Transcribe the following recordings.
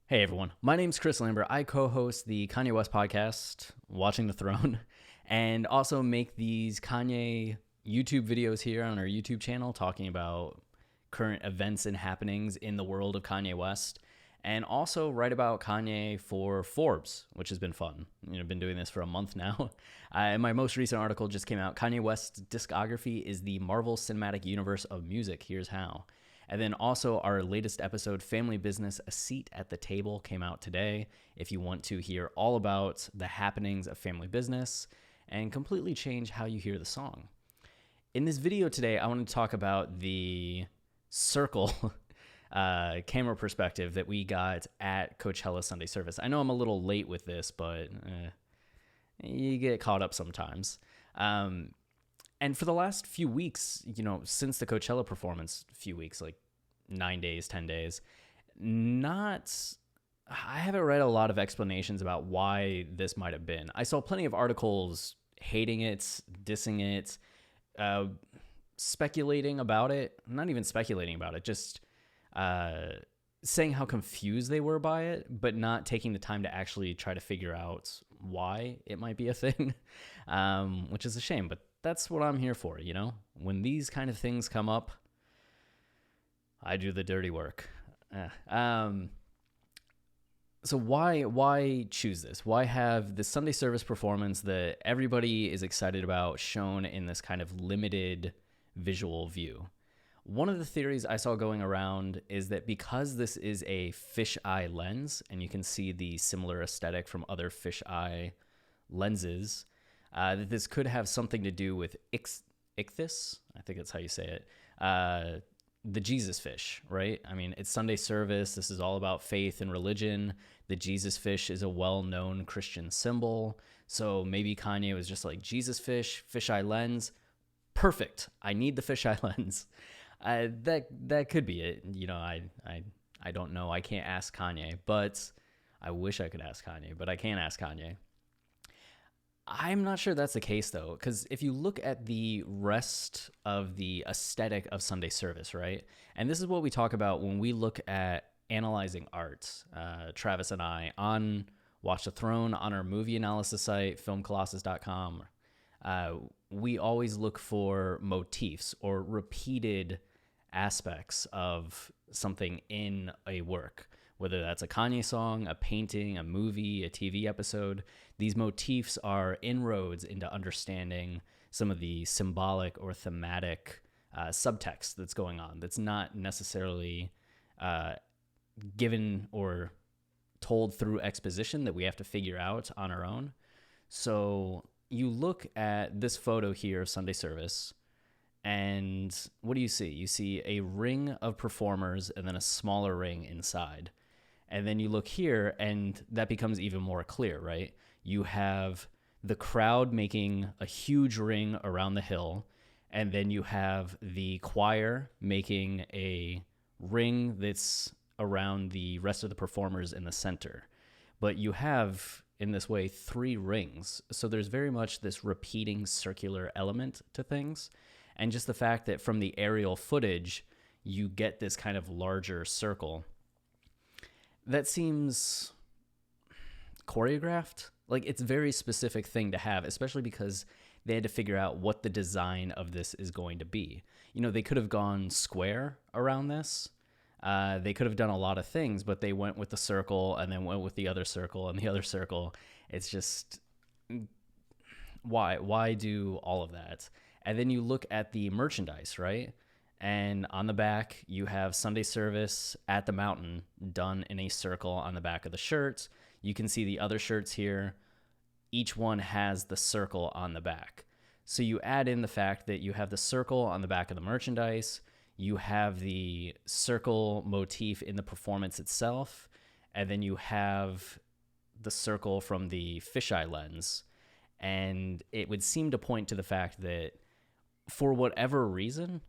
Hey everyone, my name's Chris Lambert. I co-host the Kanye West podcast, Watching the Throne, and also make these Kanye YouTube videos here on our YouTube channel talking about current events and happenings in the world of Kanye West, and also write about Kanye for Forbes, which has been fun. I've been doing this for a month now. And my most recent article just came out. Kanye West's discography is the Marvel Cinematic Universe of music. Here's how. And then also our latest episode, Family Business, A Seat at the Table, came out today. If you want to hear all about the happenings of family business and completely change how you hear the song. In this video today, I want to talk about the circle camera perspective that we got at Coachella Sunday service. I know I'm a little late with this, but you get caught up sometimes. And for the last few weeks, since the Coachella performance, a few weeks, like 9 days, 10 days, I haven't read a lot of explanations about why this might have been. I saw plenty of articles hating it, dissing it, speculating about it, not even speculating about it, just saying how confused they were by it, but not taking the time to actually try to figure out why it might be a thing, which is a shame, but that's what I'm here for, When these kind of things come up, I do the dirty work. So why choose this? Why have the Sunday service performance that everybody is excited about shown in this kind of limited visual view? One of the theories I saw going around is that because this is a fisheye lens, and you can see the similar aesthetic from other fisheye lenses, that this could have something to do with ichthys, I think that's how you say it, the Jesus fish, right? I mean, it's Sunday service. This is all about faith and religion. The Jesus fish is a well-known Christian symbol. So maybe Kanye was just like, Jesus fish, fisheye lens, perfect. I need the fisheye lens. That could be it. I don't know. I can't ask Kanye, but I wish I could ask Kanye, but I can't ask Kanye. I'm not sure that's the case, though, because if you look at the rest of the aesthetic of Sunday service, right? And this is what we talk about when we look at analyzing art, Travis and I, on Watch the Throne, on our movie analysis site, filmcolossus.com. We always look for motifs or repeated aspects of something in a work, whether that's a Kanye song, a painting, a movie, a TV episode. These motifs are inroads into understanding some of the symbolic or thematic subtext that's going on that's not necessarily given or told through exposition that we have to figure out on our own. So you look at this photo here of Sunday service, and what do you see? You see a ring of performers and then a smaller ring inside. And then you look here, and that becomes even more clear, right? You have the crowd making a huge ring around the hill, and then you have the choir making a ring that's around the rest of the performers in the center. But you have, in this way, 3 rings. So there's very much this repeating circular element to things. And just the fact that from the aerial footage, you get this kind of larger circle. That seems choreographed. Like, it's a very specific thing to have, especially because they had to figure out what the design of this is going to be. They could have gone square around this. They could have done a lot of things, but they went with the circle and then went with the other circle and the other circle. It's just, why do all of that? And then you look at the merchandise, right? And on the back, you have Sunday service at the mountain done in a circle on the back of the shirt. You can see the other shirts here. Each one has the circle on the back. So you add in the fact that you have the circle on the back of the merchandise. You have the circle motif in the performance itself. And then you have the circle from the fisheye lens. And it would seem to point to the fact that for whatever reason,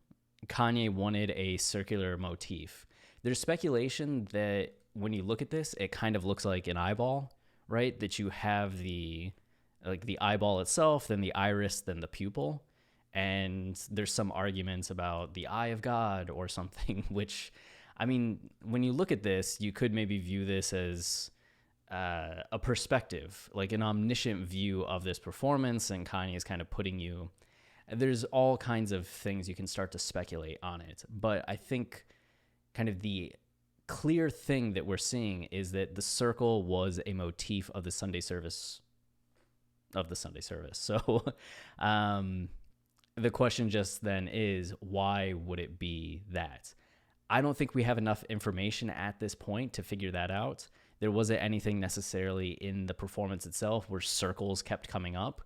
Kanye wanted a circular motif. There's speculation that when you look at this, it kind of looks like an eyeball, right? That you have the eyeball itself, then the iris, then the pupil. And there's some arguments about the eye of God or something, which I mean, when you look at this, you could maybe view this as a perspective, like an omniscient view of this performance, and Kanye is kind of putting you. There's all kinds of things you can start to speculate on it, but I think kind of the clear thing that we're seeing is that the circle was a motif of the Sunday service. So the question just then is, why would it be that? I don't think we have enough information at this point to figure that out. There wasn't anything necessarily in the performance itself where circles kept coming up.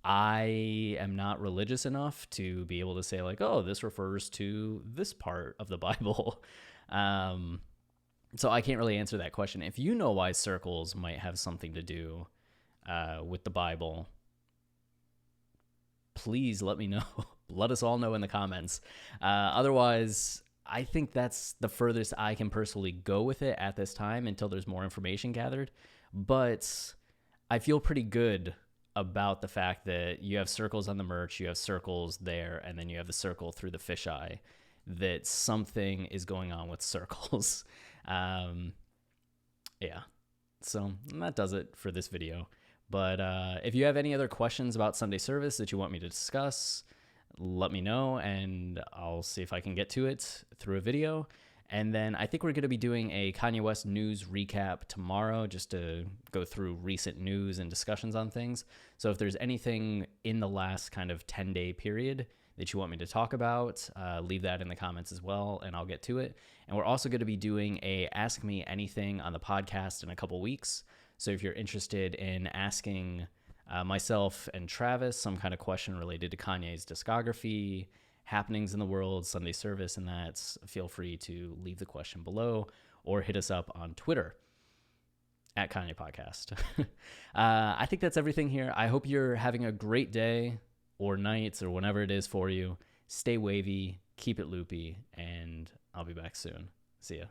I am not religious enough to be able to say like, oh, this refers to this part of the Bible. So I can't really answer that question. If you know why circles might have something to do with the Bible, please let me know. Let us all know in the comments. Otherwise, I think that's the furthest I can personally go with it at this time until there's more information gathered. But I feel pretty good about the fact that you have circles on the merch, you have circles there, and then you have the circle through the fisheye, that something is going on with circles. Yeah. So that does it for this video. But if you have any other questions about Sunday service that you want me to discuss, let me know, and I'll see if I can get to it through a video. And then I think we're going to be doing a Kanye West news recap tomorrow, just to go through recent news and discussions on things. So if there's anything in the last kind of 10-day period that you want me to talk about, leave that in the comments as well, and I'll get to it. And we're also going to be doing a Ask Me Anything on the podcast in a couple weeks. So if you're interested in asking myself and Travis some kind of question related to Kanye's discography, happenings in the world, Sunday service, and that, feel free to leave the question below or hit us up on Twitter at Kanye Podcast. I think that's everything here. I hope you're having a great day or night or whenever it is for you. Stay wavy, keep it loopy, and I'll be back soon. See ya.